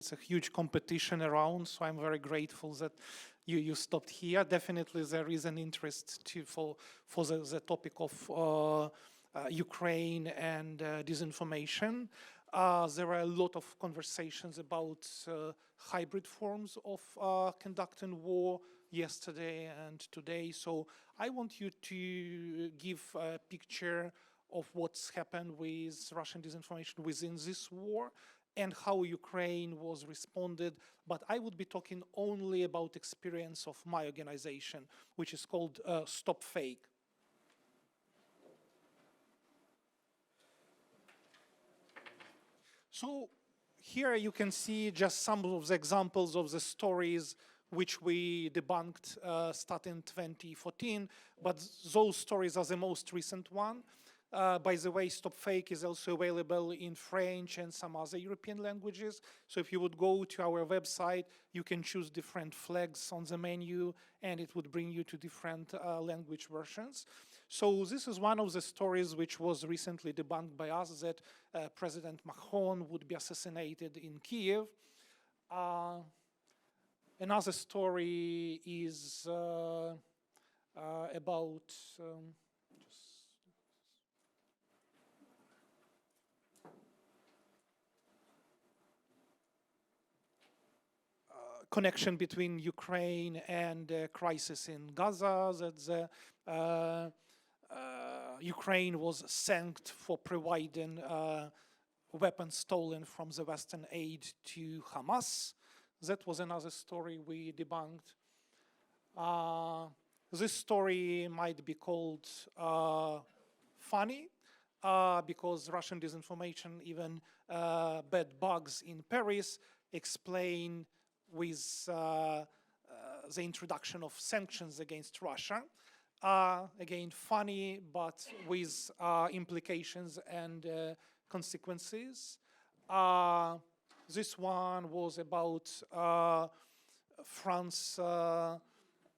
It's a huge competition around, so I'm very grateful that you stopped here. Definitely there is an interest for the topic of Ukraine and disinformation. There are a lot of conversations about hybrid forms of conducting war yesterday and today. So I want you to give a picture of what's happened with Russian disinformation within this war and how Ukraine was responded. But I would be talking only about experience of my organization, which is called StopFake. So here you can see just some of the examples of the stories which we debunked starting 2014, but those stories are the most recent one. By the way, StopFake is also available in French and some other European languages. So if you would go to our website, you can choose different flags on the menu, and it would bring you to different language versions. So this is one of the stories which was recently debunked by us, that President Macron would be assassinated in Kiev. Another story is about connection between Ukraine and crisis in Gaza, that the Ukraine was thanked for providing weapons stolen from the Western aid to Hamas. That was another story we debunked. This story might be called funny because Russian disinformation, even bed bugs in Paris, explain with the introduction of sanctions against Russia. Again, funny, but with implications and consequences. This one was about France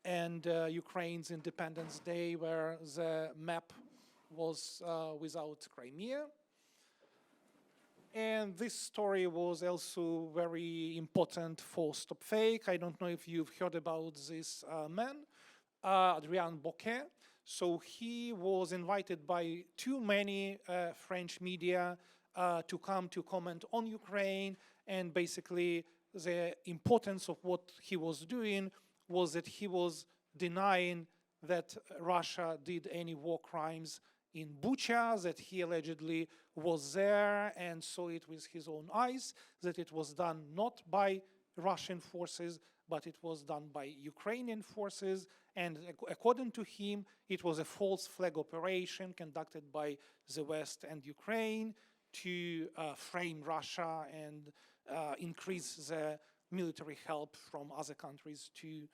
and Ukraine's Independence Day, where the map was without Crimea. And this story was also very important for StopFake. I don't know if you've heard about this man, Adrien Bocquet. So he was invited by too many French media to come to comment on Ukraine, and basically the importance of what he was doing was that he was denying that Russia did any war crimes in Bucha, that he allegedly was there and saw it with his own eyes, that it was done not by Russian forces, but it was done by Ukrainian forces. And according to him, it was a false flag operation conducted by the West and Ukraine to frame Russia and increase the military help from other countries to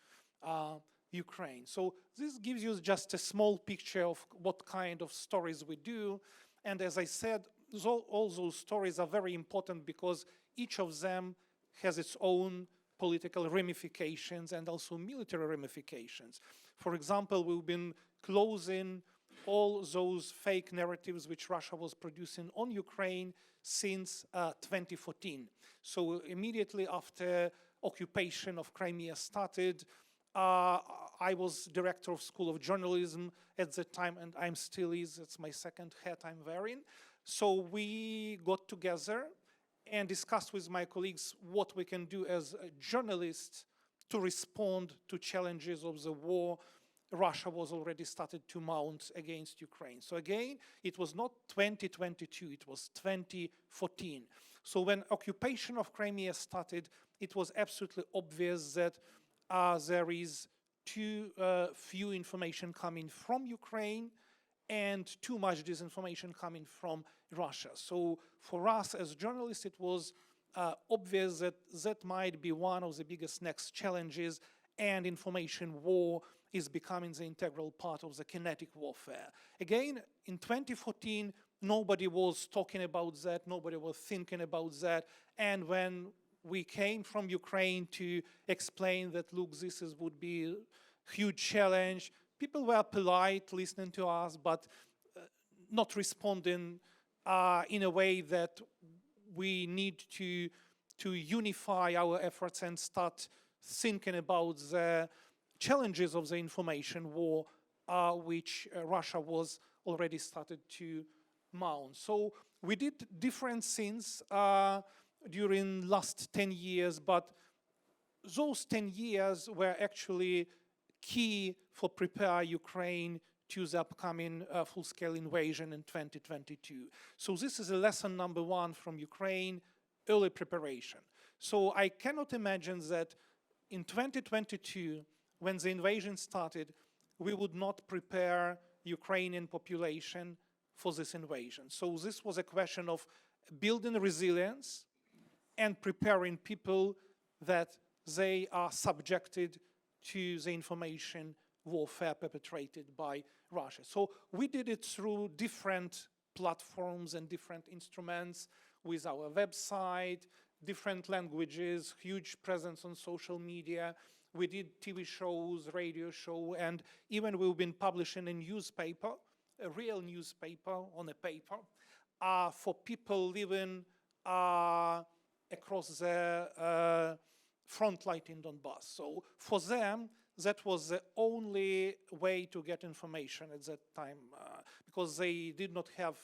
Ukraine. So this gives you just a small picture of what kind of stories we do. And as I said, all those stories are very important because each of them has its own political ramifications and also military ramifications. For example, we've been closing all those fake narratives which Russia was producing on Ukraine since 2014. So immediately after occupation of Crimea started, I was director of School of Journalism at the time, and I'm still is. It's my second hat I'm wearing. So we got together and discussed with my colleagues what we can do as journalists to respond to challenges of the war Russia was already started to mount against Ukraine. So again, it was not 2022, it was 2014. So when occupation of Crimea started, it was absolutely obvious that there is too few information coming from Ukraine and too much disinformation coming from Russia. So for us as journalists, it was obvious that that might be one of the biggest next challenges, and information war is becoming the integral part of the kinetic warfare. Again, in 2014, nobody was talking about that, nobody was thinking about that, and when we came from Ukraine to explain that, look, would be a huge challenge, people were polite, listening to us, but not responding in a way that we need to to unify our efforts and start thinking about the challenges of the information war, which Russia was already started to mount. So we did different things during last 10 years, but those 10 years were actually key for prepare Ukraine to the upcoming full-scale invasion in 2022. So this is a lesson number one from Ukraine, early preparation. So I cannot imagine that in 2022, when the invasion started, we would not prepare Ukrainian population for this invasion. So this was a question of building resilience and preparing people that they are subjected to the information warfare perpetrated by Russia. So we did it through different platforms and different instruments with our website, different languages, huge presence on social media. We did TV shows, radio show, and even we've been publishing a newspaper, a real newspaper on a paper, for people living across the front line in Donbass. So for them, that was the only way to get information at that time, because they did not have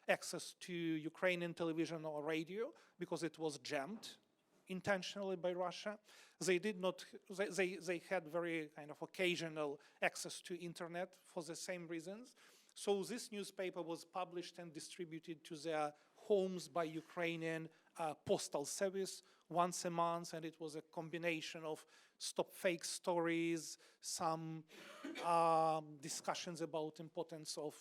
access to Ukrainian television or radio, because it was jammed intentionally by Russia. They did not, they had very kind of occasional access to internet for the same reasons. So this newspaper was published and distributed to their homes by Ukrainian postal service once a month, and it was a combination of StopFake stories, some discussions about importance of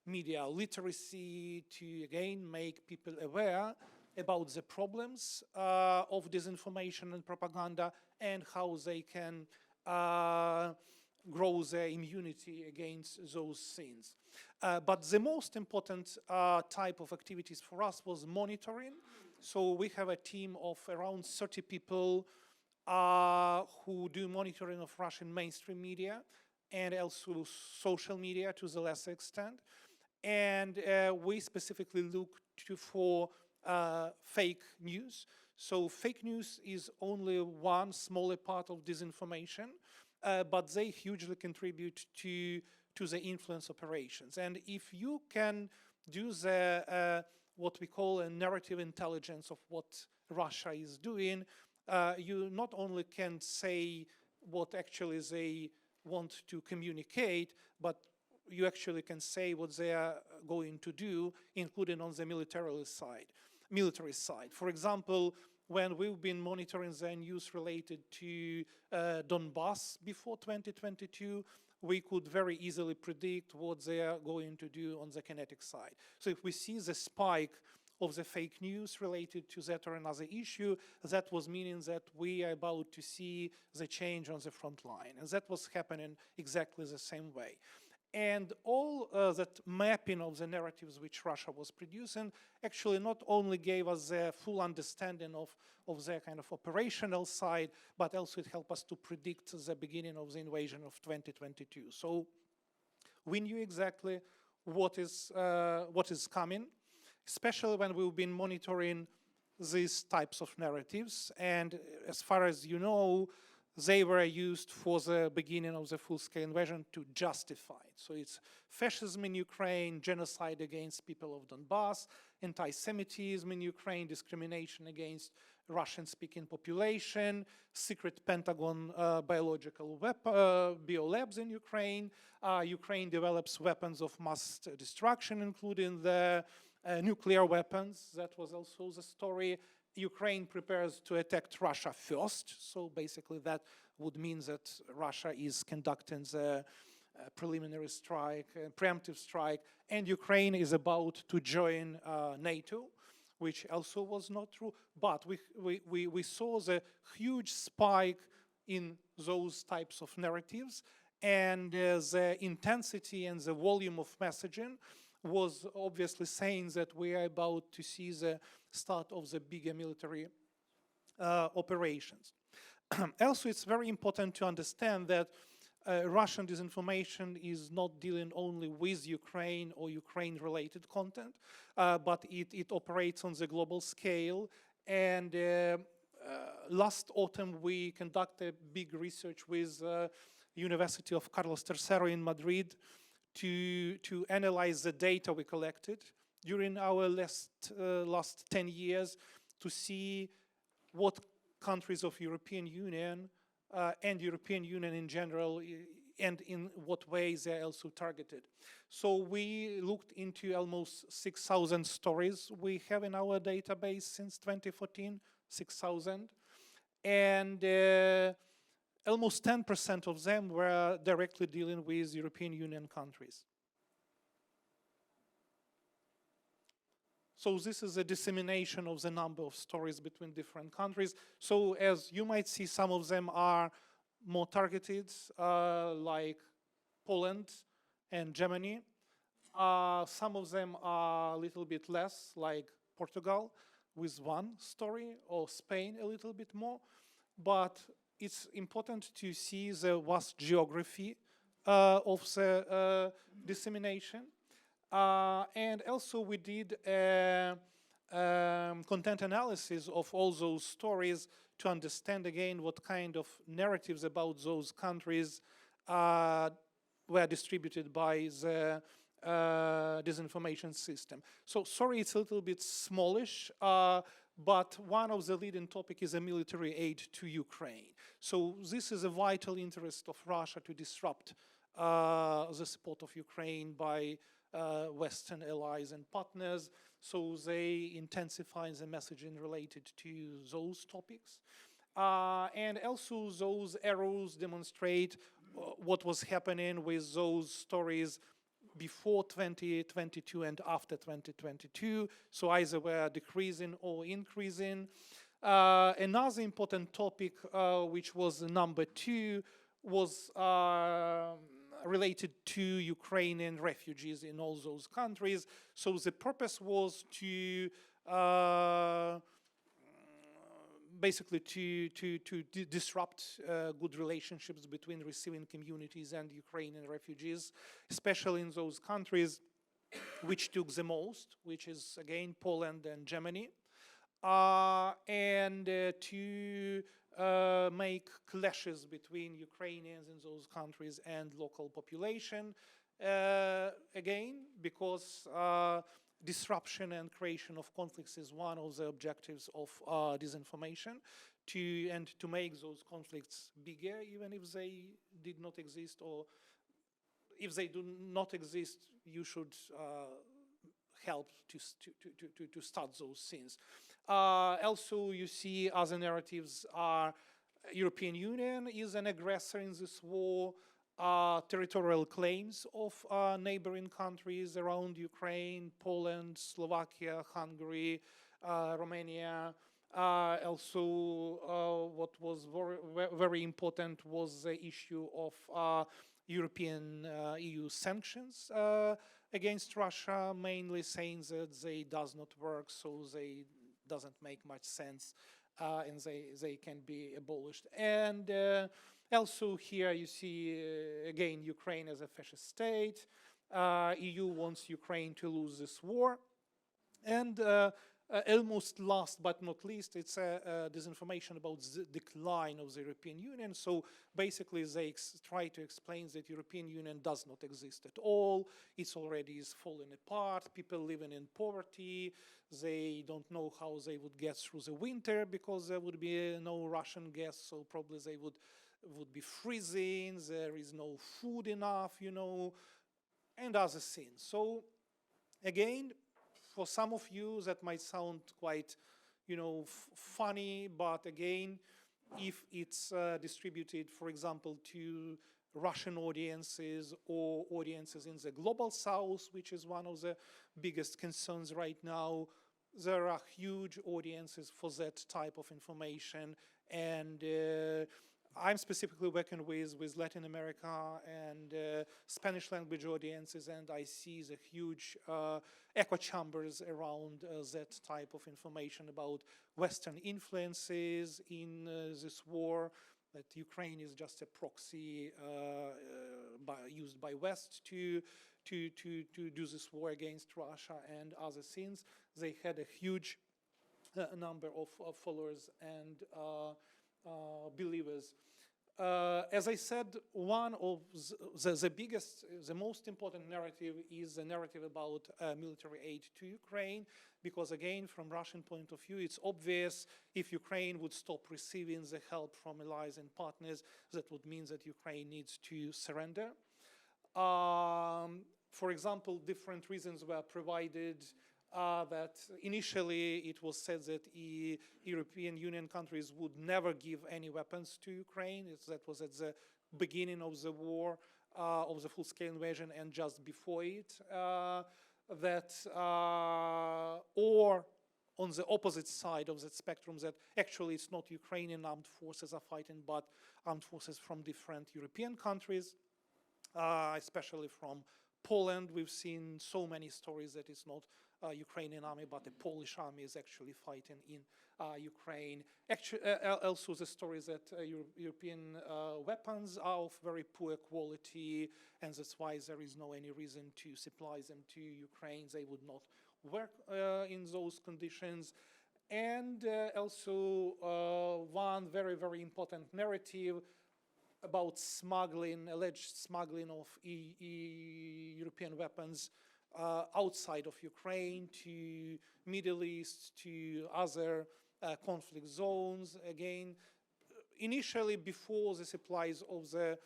media literacy to again make people aware about the problems of disinformation and propaganda and how they can grow their immunity against those things. But the most important type of activities for us was monitoring. So we have a team of around 30 people who do monitoring of Russian mainstream media and also social media to the lesser extent. And we specifically look for fake news. So fake news is only one smaller part of disinformation, but they hugely contribute to the influence operations. And if you can do the what we call a narrative intelligence of what Russia is doing, you not only can say what actually they want to communicate, but you actually can say what they are going to do, including on the military side. For example, when we've been monitoring the news related to Donbass before 2022, we could very easily predict what they are going to do on the kinetic side. So if we see the spike of the fake news related to that or another issue, that was meaning that we are about to see the change on the front line. And that was happening exactly the same way. And all that mapping of the narratives which Russia was producing actually not only gave us the full understanding of their kind of operational side, but also it helped us to predict the beginning of the invasion of 2022. So we knew exactly what is coming, especially when we've been monitoring these types of narratives. And as far as you know, they were used for the beginning of the full-scale invasion to justify it. So it's fascism in Ukraine, genocide against people of Donbass, anti-Semitism in Ukraine, discrimination against Russian-speaking population, secret Pentagon biological biolabs in Ukraine. Ukraine develops weapons of mass destruction, including the nuclear weapons. That was also the story. Ukraine prepares to attack Russia first, so basically that would mean that Russia is conducting the preliminary strike, preemptive strike, and Ukraine is about to join NATO, which also was not true. But we saw the huge spike in those types of narratives, and the intensity and the volume of messaging was obviously saying that we are about to see the start of the bigger military operations. Also, it's very important to understand that Russian disinformation is not dealing only with Ukraine or Ukraine-related content, but it operates on the global scale, And last autumn, we conducted big research with University of Carlos III in Madrid to analyze the data we collected during our last 10 years to see what countries of European Union and European Union in general and in what ways they're also targeted. So we looked into almost 6,000 stories we have in our database since 2014, 6,000. And almost 10% of them were directly dealing with European Union countries. So this is a dissemination of the number of stories between different countries. So as you might see, some of them are more targeted, like Poland and Germany. Some of them are a little bit less, like Portugal, with one story, or Spain a little bit more. But it's important to see the vast geography of the dissemination. And also we did a content analysis of all those stories to understand again what kind of narratives about those countries were distributed by the disinformation system. So sorry, it's a little bit smallish, but one of the leading topic is a military aid to Ukraine. So this is a vital interest of Russia to disrupt the support of Ukraine by Western allies and partners, so they intensify the messaging related to those topics. And also those arrows demonstrate what was happening with those stories before 2022 and after 2022, so either were decreasing or increasing. Another important topic, which was number 2, was related to Ukrainian refugees in all those countries. So the purpose was to basically to disrupt good relationships between receiving communities and Ukrainian refugees, especially in those countries which took the most, which is again Poland and Germany, and to make clashes between Ukrainians in those countries and local population, again, because disruption and creation of conflicts is one of the objectives of disinformation, and to make those conflicts bigger, even if they did not exist, or if they do not exist, you should help to start those scenes. Also, you see other narratives are European Union is an aggressor in this war, territorial claims of neighboring countries around Ukraine, Poland, Slovakia, Hungary, Romania. Also, what was very important was the issue of European EU sanctions against Russia, mainly saying that they does not work, so they doesn't make much sense, and they can be abolished. And also here you see again Ukraine as a fascist state. EU wants Ukraine to lose this war, and almost last but not least, it's disinformation about the decline of the European Union. So basically they try to explain that European Union does not exist at all. It's already is falling apart. People living in poverty. They don't know how they would get through the winter because there would be no Russian gas, so probably they would be freezing. There is no food enough, you know, and other things. So again, for some of you, that might sound quite, you know, funny, but again, if it's distributed, for example, to Russian audiences or audiences in the global south, which is one of the biggest concerns right now, there are huge audiences for that type of information. And I'm specifically working with Latin America and Spanish language audiences, and I see the huge echo chambers around that type of information about Western influences in this war, that Ukraine is just a proxy used by West to do this war against Russia and other things. They had a huge number of followers and believers. As I said, one of the biggest, the most important narrative is the narrative about military aid to Ukraine, because again, from Russian point of view, it's obvious if Ukraine would stop receiving the help from allies and partners, that would mean that Ukraine needs to surrender. For example, different reasons were provided. That initially it was said that European Union countries would never give any weapons to Ukraine. That was at the beginning of the war, of the full-scale invasion, and just before it. Or on the opposite side of that spectrum, that actually it's not Ukrainian armed forces are fighting, but armed forces from different European countries, especially from Poland. We've seen so many stories that it's not Ukrainian army, but the Polish army is actually fighting in Ukraine. Actually, also the story that European weapons are of very poor quality, and that's why there is no any reason to supply them to Ukraine. They would not work in those conditions. And also one very, very important narrative about smuggling, alleged smuggling of European weapons outside of Ukraine to Middle East, to other conflict zones. Again, initially before the supplies of the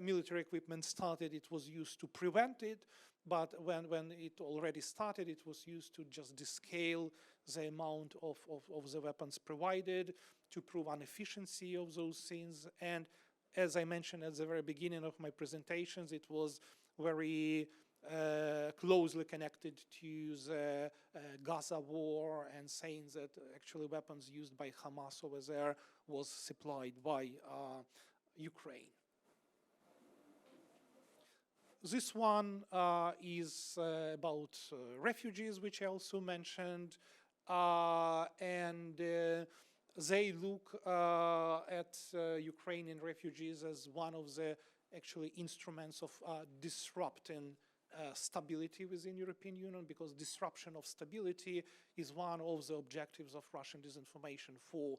military equipment started, it was used to prevent it, but when it already started, it was used to just descale the amount of the weapons provided, to prove inefficiency of those things. And as I mentioned at the very beginning of my presentations, it was very closely connected to the Gaza war, and saying that actually weapons used by Hamas over there was supplied by Ukraine. This one is about refugees, which I also mentioned, and they look at Ukrainian refugees as one of the actually instruments of disrupting stability within European Union, because disruption of stability is one of the objectives of Russian disinformation for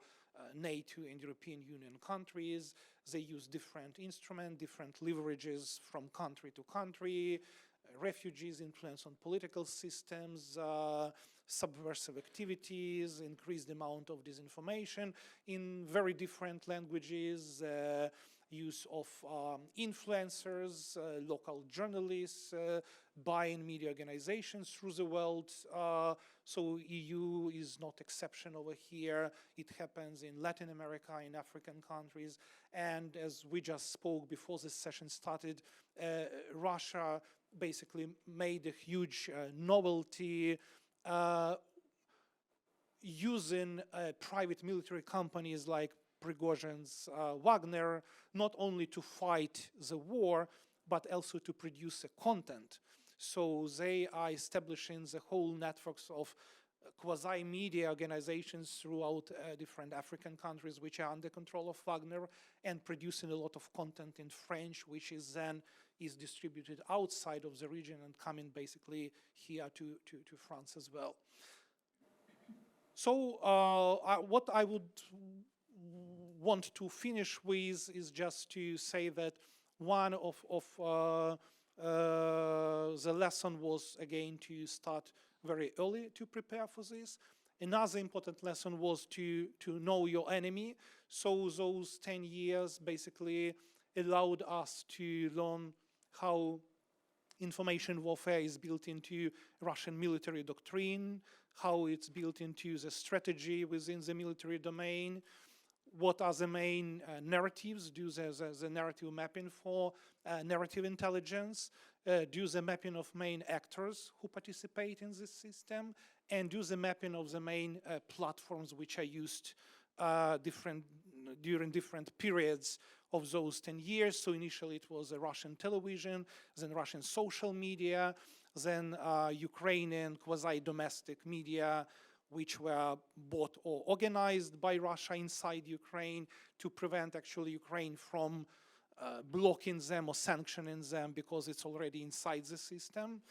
NATO and European Union countries. They use different instruments, different leverages from country to country, refugees' influence on political systems, subversive activities, increased amount of disinformation in very different languages, use of influencers, local journalists, buying media organizations through the world. So EU is not exception over here. It happens in Latin America, in African countries. And as we just spoke before this session started, Russia basically made a huge novelty using private military companies like Prigozhin's Wagner, not only to fight the war, but also to produce content. So they are establishing the whole networks of quasi-media organizations throughout different African countries, which are under control of Wagner, and producing a lot of content in French, which is then distributed outside of the region and coming basically here to France as well. So what I would want to finish with is just to say that one of the lesson was, again, to start very early to prepare for this. Another important lesson was to know your enemy. So those 10 years basically allowed us to learn how information warfare is built into Russian military doctrine, how it's built into the strategy within the military domain, what are the main narratives, do the narrative mapping for narrative intelligence, do the mapping of main actors who participate in this system, and do the mapping of the main platforms which are used during different periods of those 10 years. So initially it was Russian television, then Russian social media, then Ukrainian quasi-domestic media, which were bought or organized by Russia inside Ukraine to prevent actually Ukraine from blocking them or sanctioning them because it's already inside the system.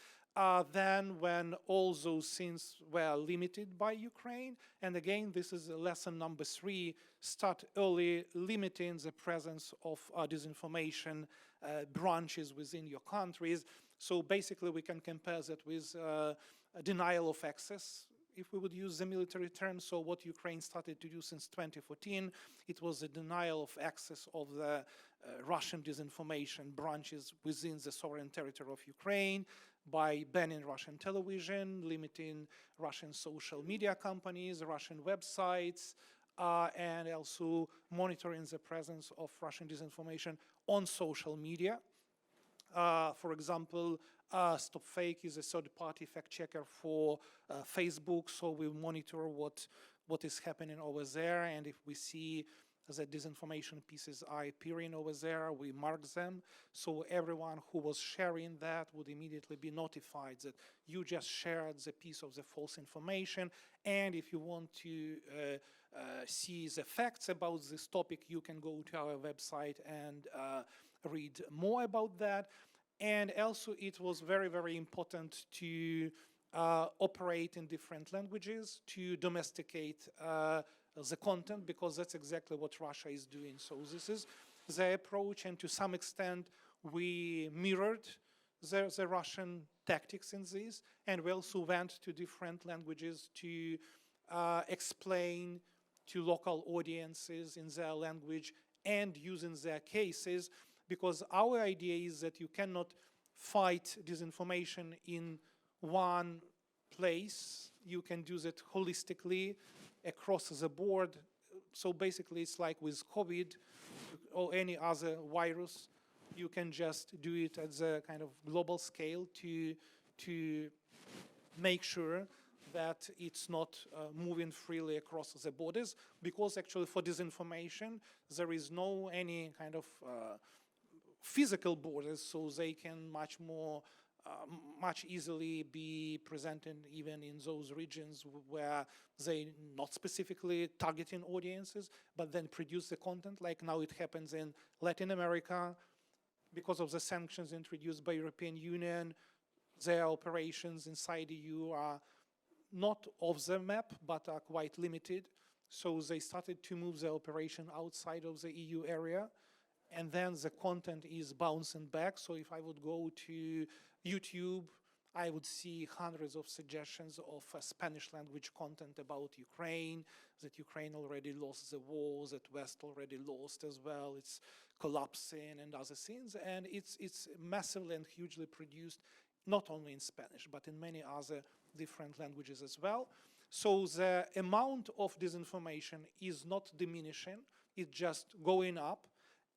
then when all those things were limited by Ukraine, and again, this is lesson number 3, start early limiting the presence of disinformation branches within your countries. So basically we can compare that with denial of access, if we would use the military term. So what Ukraine started to do since 2014, it was a denial of access of the Russian disinformation branches within the sovereign territory of Ukraine by banning Russian television, limiting Russian social media companies, Russian websites, and also monitoring the presence of Russian disinformation on social media. For example, StopFake is a third-party fact checker for Facebook, so we monitor what is happening over there, and if we see that disinformation pieces are appearing over there, we mark them, so everyone who was sharing that would immediately be notified that you just shared the piece of the false information, and if you want to see the facts about this topic, you can go to our website and read more about that. And also it was very, very important to operate in different languages, to domesticate the content, because that's exactly what Russia is doing. So this is the approach, and to some extent we mirrored the Russian tactics in this, and we also went to different languages to explain to local audiences in their language and using their cases, because our idea is that you cannot fight disinformation in one place. You can do that holistically across the board. So basically it's like with COVID or any other virus, you can just do it at the kind of global scale to make sure that it's not moving freely across the borders, because actually for disinformation there is no any kind of physical borders, so they can much easily be presented even in those regions where they not specifically targeting audiences, but then produce the content, like now it happens in Latin America because of the sanctions introduced by European Union. Their operations inside the EU are not off the map, but are quite limited. So they started to move their operation outside of the EU area, and then the content is bouncing back. So if I would go to YouTube, I would see hundreds of suggestions of Spanish language content about Ukraine, that Ukraine already lost the war, that West already lost as well, it's collapsing and other things. And it's massively and hugely produced, not only in Spanish, but in many other different languages as well. So the amount of disinformation is not diminishing, it's just going up.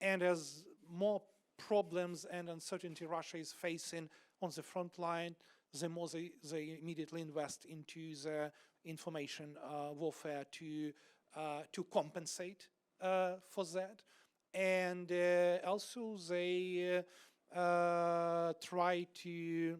And as more problems and uncertainty Russia is facing on the front line, the more they immediately invest into the information warfare to compensate for that. And also they try to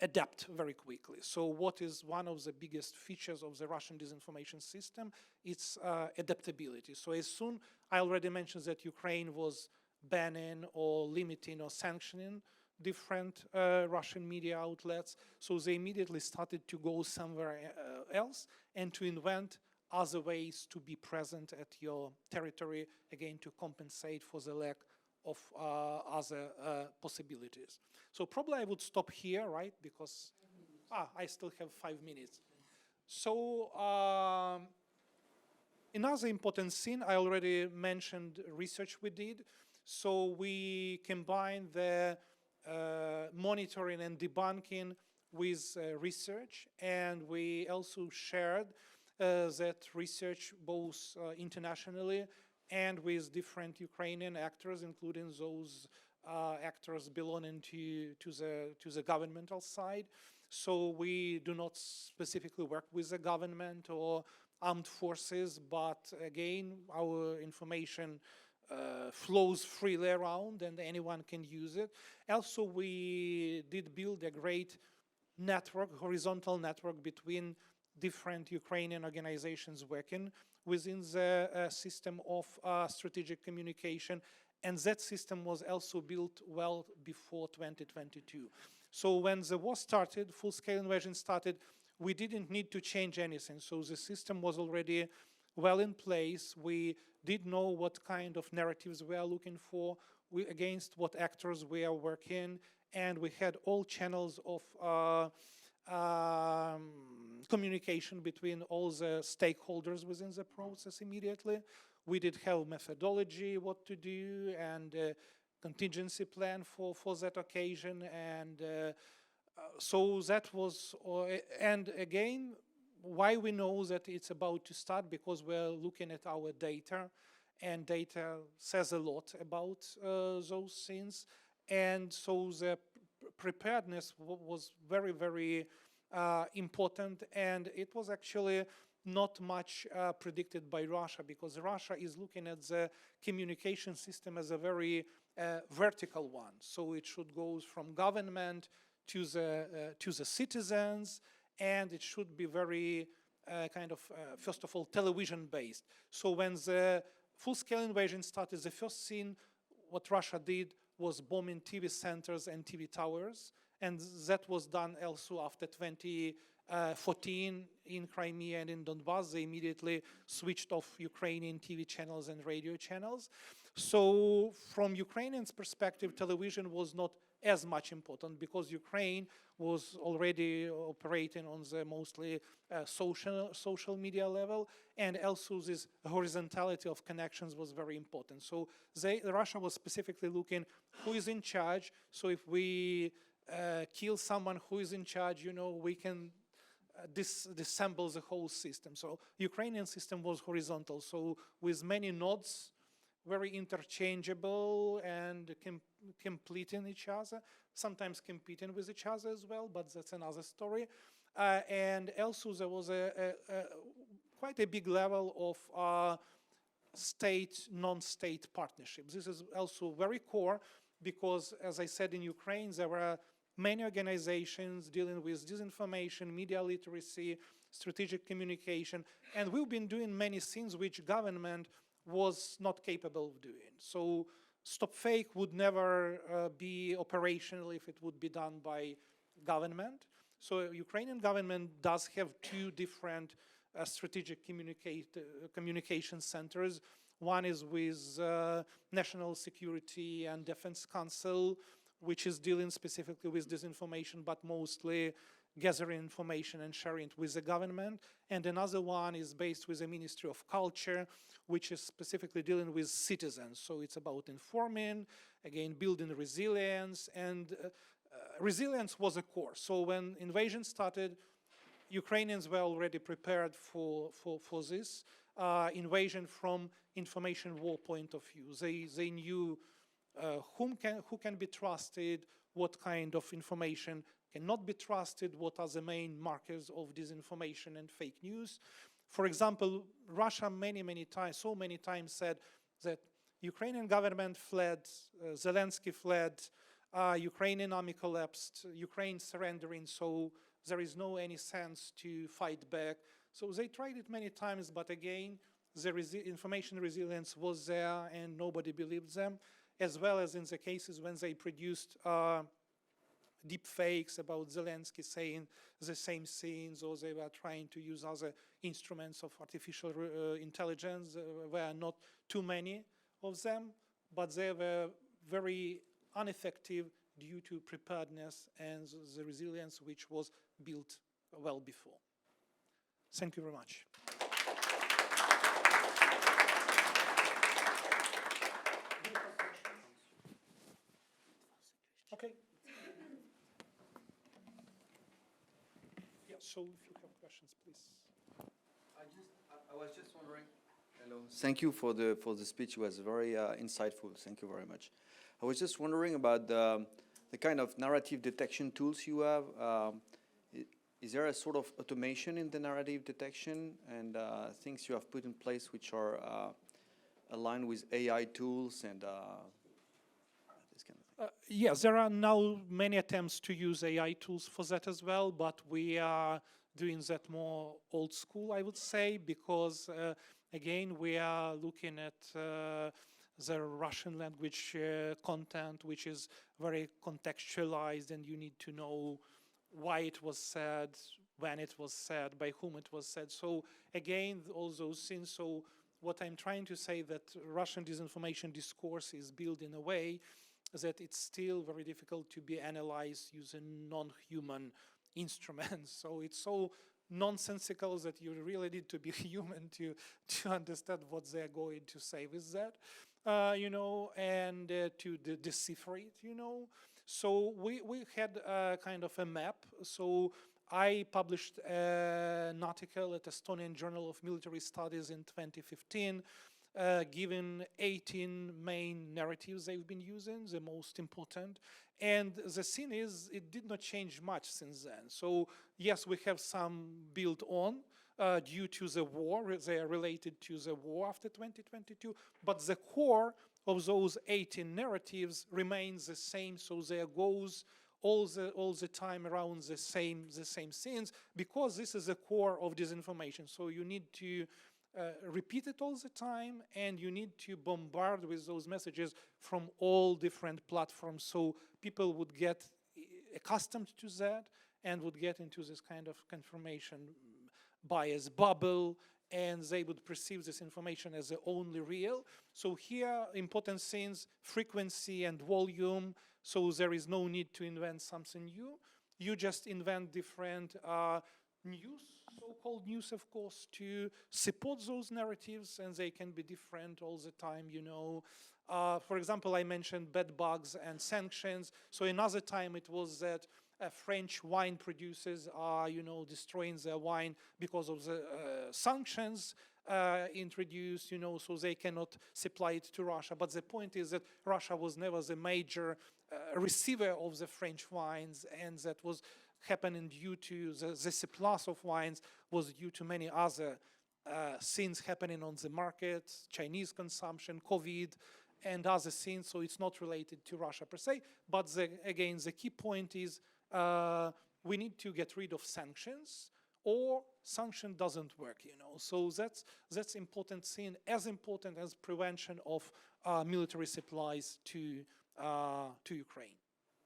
adapt very quickly. So what is one of the biggest features of the Russian disinformation system? It's adaptability. So as soon, I already mentioned that Ukraine was banning or limiting or sanctioning different Russian media outlets. So they immediately started to go somewhere else and to invent other ways to be present at your territory, again, to compensate for the lack of other possibilities. So probably I would stop here, right? Because I still have 5 minutes. So another important thing, I already mentioned research we did. So we combined the monitoring and debunking with research, and we also shared that research both internationally and with different Ukrainian actors, including those actors belonging to the governmental side. So we do not specifically work with the government or armed forces, but again, our information flows freely around and anyone can use it. Also, we did build a great network, horizontal network between different Ukrainian organizations working within the system of strategic communication, and that system was also built well before 2022. So when the war started, full-scale invasion started, we didn't need to change anything. So the system was already well in place. We did know what kind of narratives we are looking for, against what actors we are working, and we had all channels of communication between all the stakeholders within the process immediately. We did have methodology, what to do, and contingency plan for that occasion, and so that was, and again, why we know that it's about to start, because we're looking at our data, and data says a lot about those things, and so the preparedness was very, very important, and it was actually not much predicted by Russia, because Russia is looking at the communication system as a very vertical one. So it should go from government to the citizens, and it should be very first of all, television-based. So when the full-scale invasion started, the first thing what Russia did was bombing TV centers and TV towers, and that was done also after 2014 in Crimea and in Donbass. They immediately switched off Ukrainian TV channels and radio channels. So from Ukrainians' perspective, television was not as much important, because Ukraine was already operating on the mostly social media level, and also this horizontality of connections was very important. So Russia was specifically looking who is in charge. So if we kill someone who is in charge, we can disassemble the whole system. So Ukrainian system was horizontal, so with many nodes, very interchangeable and completing each other, sometimes competing with each other as well, but that's another story. And also there was quite a big level of state, non-state partnerships. This is also very core, because as I said, in Ukraine, there were many organizations dealing with disinformation, media literacy, strategic communication, and we've been doing many things which government was not capable of doing. So StopFake would never be operational if it would be done by government. So Ukrainian government does have two different strategic communication centers. One is with National Security and Defense Council, which is dealing specifically with disinformation, but mostly gathering information and sharing it with the government. And another one is based with the Ministry of Culture, which is specifically dealing with citizens. So it's about informing, again, building resilience, and resilience was a core. So when invasion started, Ukrainians were already prepared for this invasion from information war point of view. They knew who can be trusted, what kind of information cannot be trusted, what are the main markers of disinformation and fake news. For example, Russia so many times said that Ukrainian government fled, Zelensky fled, Ukrainian army collapsed, Ukraine surrendering, so there is no any sense to fight back. So they tried it many times, but again, the information resilience was there and nobody believed them, as well as in the cases when they produced deep fakes about Zelensky saying the same things, or they were trying to use other instruments of artificial intelligence. There were not too many of them, but they were very ineffective due to preparedness and the resilience which was built well before. Thank you very much. Okay. Yeah, so if you have questions, please. I was just wondering. Hello. Thank you for the speech. It was very insightful. Thank you very much. I was just wondering about the kind of narrative detection tools you have. Is there a sort of automation in the narrative detection and things you have put in place which are aligned with AI tools and this kind of thing? Yes, there are now many attempts to use AI tools for that as well, but we are doing that more old school, I would say, because again, we are looking at the Russian language content, which is very contextualized, and you need to know why it was said, when it was said, by whom it was said. So again, all those things. So what I'm trying to say, that Russian disinformation discourse is built in a way that it's still very difficult to be analyzed using non-human instruments. So it's so nonsensical that you really need to be human to understand what they're going to say with that, you know, and to decipher it, you know. So we had kind of a map. So I published an article at Estonian Journal of Military Studies in 2015, given 18 main narratives they've been using, the most important. And the thing is, it did not change much since then. So yes, we have some built on due to the war. They are related to the war after 2022, but the core of those 18 narratives remains the same. So there goes all the time around the same scenes, because this is the core of disinformation. So you need to repeat it all the time, and you need to bombard with those messages from all different platforms, so people would get accustomed to that and would get into this kind of confirmation bias bubble, and they would perceive this information as the only real. So here, important things, frequency and volume, so there is no need to invent something new. You just invent different news, so-called news, of course, to support those narratives, and they can be different all the time, you know. For example, I mentioned bed bugs and sanctions. So another time it was that French wine producers are, you know, destroying their wine because of the sanctions introduced, you know, so they cannot supply it to Russia. But the point is that Russia was never the major receiver of the French wines, and that was happening due to the surplus of wines was due to many other things happening on the market, Chinese consumption, COVID, and other things. So it's not related to Russia per se. But again, the key point is we need to get rid of sanctions, or sanction doesn't work, you know. So that's important thing, as important as prevention of military supplies to Ukraine.